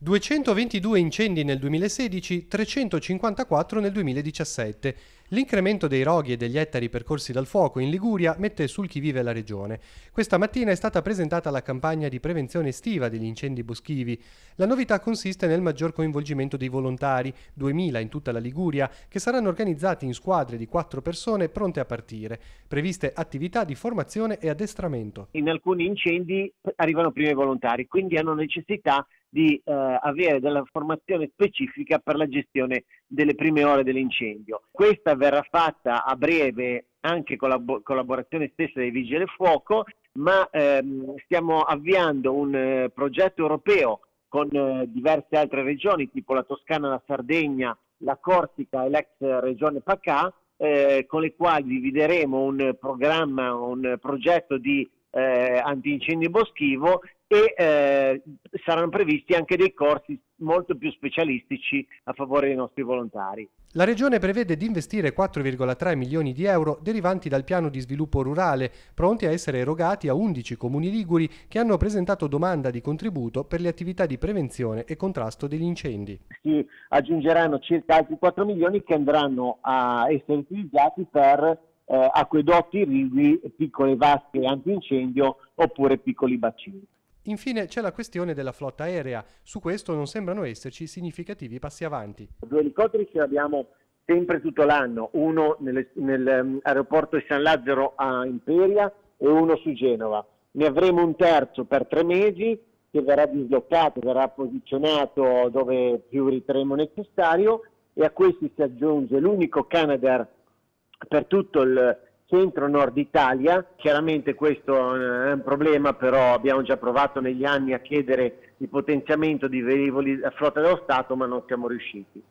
222 incendi nel 2016, 354 nel 2017. L'incremento dei roghi e degli ettari percorsi dal fuoco in Liguria mette sul chi vive la regione. Questa mattina è stata presentata la campagna di prevenzione estiva degli incendi boschivi. La novità consiste nel maggior coinvolgimento dei volontari, 2000 in tutta la Liguria, che saranno organizzati in squadre di 4 persone pronte a partire. Previste attività di formazione e addestramento. In alcuni incendi arrivano prima i volontari, quindi hanno necessità di avere della formazione specifica per la gestione delle prime ore dell'incendio. Questa verrà fatta a breve anche con la collaborazione stessa dei Vigili del Fuoco, ma stiamo avviando un progetto europeo con diverse altre regioni, tipo la Toscana, la Sardegna, la Corsica e l'ex regione Pacà, con le quali divideremo un programma, un progetto di antincendio boschivo e saranno previsti anche dei corsi molto più specialistici a favore dei nostri volontari. La Regione prevede di investire 4,3 milioni di euro derivanti dal piano di sviluppo rurale, pronti a essere erogati a 11 comuni liguri che hanno presentato domanda di contributo per le attività di prevenzione e contrasto degli incendi. Si aggiungeranno circa altri 4 milioni che andranno a essere utilizzati per acquedotti irrigui, piccole vasche antincendio oppure piccoli bacini. Infine c'è la questione della flotta aerea. Su questo non sembrano esserci significativi passi avanti. 2 elicotteri ce l'abbiamo sempre tutto l'anno, uno nell'aeroporto di San Lazzaro a Imperia e uno su Genova. Ne avremo un terzo per 3 mesi che verrà dislocato, verrà posizionato dove più riterremo necessario, e a questi si aggiunge l'unico Canadair per tutto il centro-nord Italia. Chiaramente questo è un problema, però abbiamo già provato negli anni a chiedere il potenziamento di velivoli a flotta dello Stato, ma non siamo riusciti.